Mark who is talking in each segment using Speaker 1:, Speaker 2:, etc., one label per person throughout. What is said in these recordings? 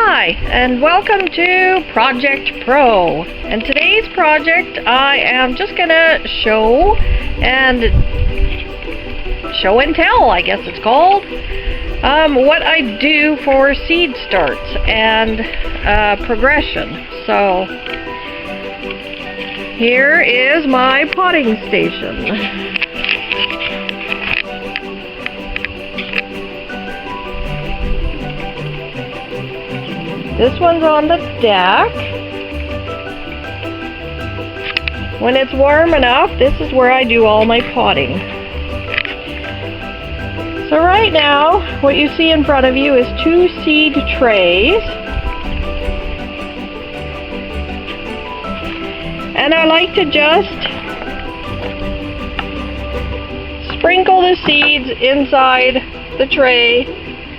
Speaker 1: Hi, and welcome to Project Pro. And today's project, I am just gonna show and tell, I guess it's called, what I do for seed starts and progression. So here is my potting station. This one's on the deck. When it's warm enough, this is where I do all my potting. So right now, what you see in front of you is 2 seed trays. And I like to just sprinkle the seeds inside the tray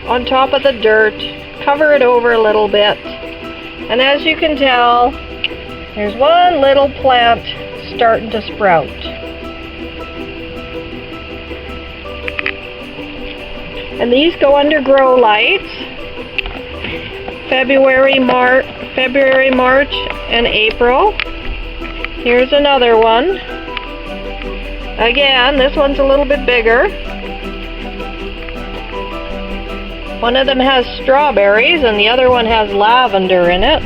Speaker 1: on top of the dirt. Cover it over a little bit, and as you can tell, there's one little plant starting to sprout. And these go under grow lights February, March, and April. Here's another one. Again, this one's a little bit bigger. One of them has strawberries and the other one has lavender in it.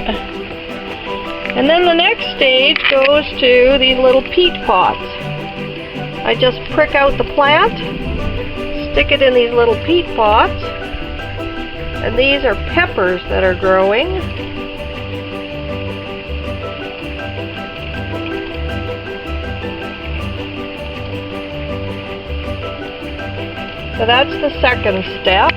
Speaker 1: And then the next stage goes to these little peat pots. I just prick out the plant, stick it in these little peat pots, and these are peppers that are growing. So that's the second step.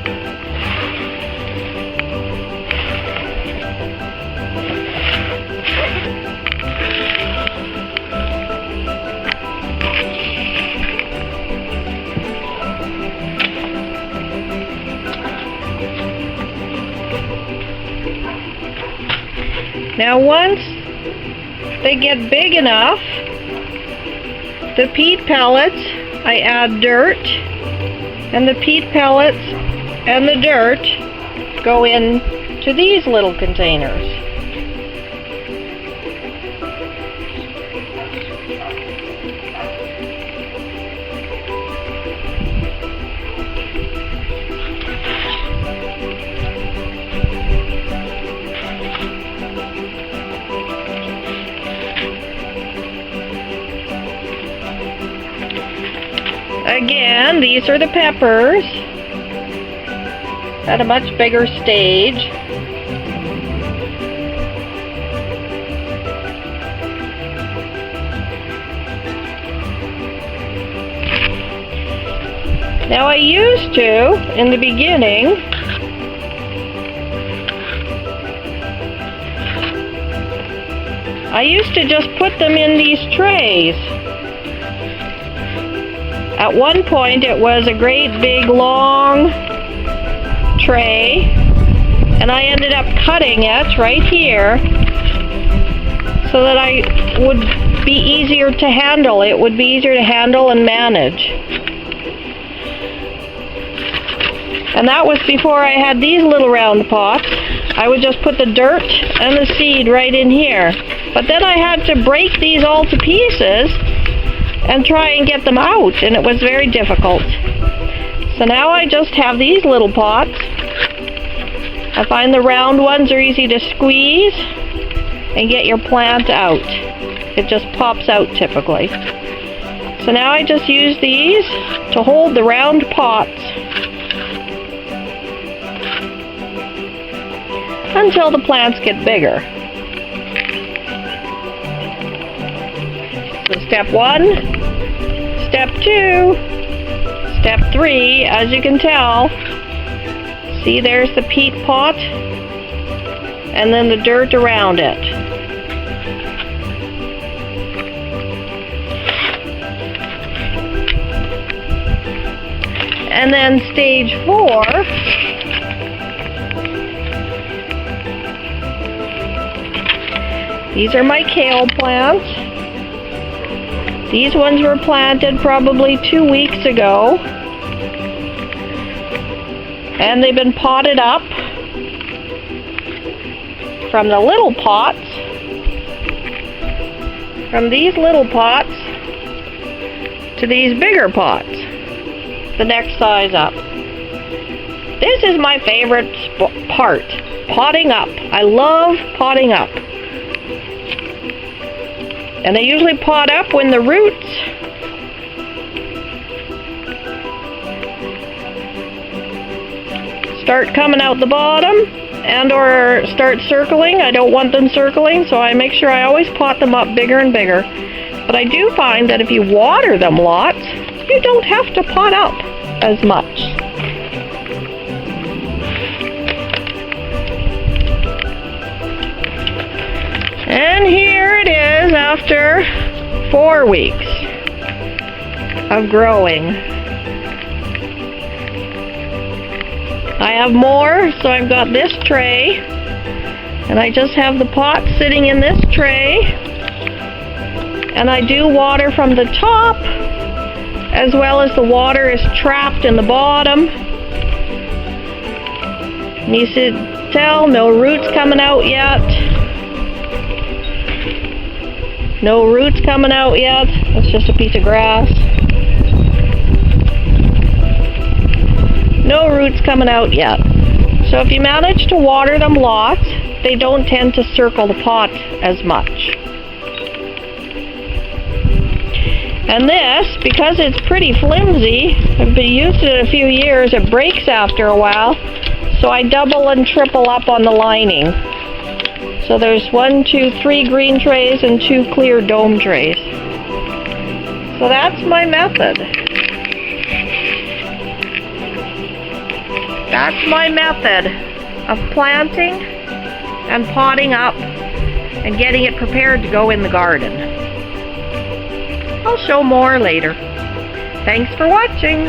Speaker 1: Now once they get big enough, the peat pellets, I add dirt, and the peat pellets and the dirt go into these little containers. Again, these are the peppers at a much bigger stage. Now I used to, in the beginning, I used to just put them in these trays. At one point it was a great big long tray, and I ended up cutting it right here so that I would be easier to handle. It would be easier to handle and manage. And that was before I had these little round pots. I would just put the dirt and the seed right in here. But then I had to break these all to pieces and try and get them out, and it was very difficult. So now I just have these little pots. I find the round ones are easy to squeeze and get your plant out. It just pops out typically. So now I just use these to hold the round pots until the plants get bigger. So step 1, step 2, step 3, as you can tell, see there's the peat pot and then the dirt around it. And then stage 4, these are my kale plants. These ones were planted probably 2 weeks ago. And they've been potted up. from the little pots, from these little pots to these bigger pots, the next size up. This is my favorite part, potting up. I love potting up. And I usually pot up when the roots start coming out the bottom and or start circling. I don't want them circling, so I make sure I always pot them up bigger and bigger. But I do find that if you water them lots, you don't have to pot up as much. And here it is after 4 weeks of growing. I have more, so I've got this tray, and I just have the pot sitting in this tray, and I do water from the top, as well as the water is trapped in the bottom. And you should tell, no roots coming out yet. No roots coming out yet. It's just a piece of grass. No roots coming out yet. So if you manage to water them lots, they don't tend to circle the pot as much. And this, because it's pretty flimsy, I've been used to it a few years, it breaks after a while, so I double and triple up on the lining. So there's 1, 2, 3 green trays and 2 clear dome trays. So that's my method. That's my method of planting and potting up and getting it prepared to go in the garden. I'll show more later. Thanks for watching.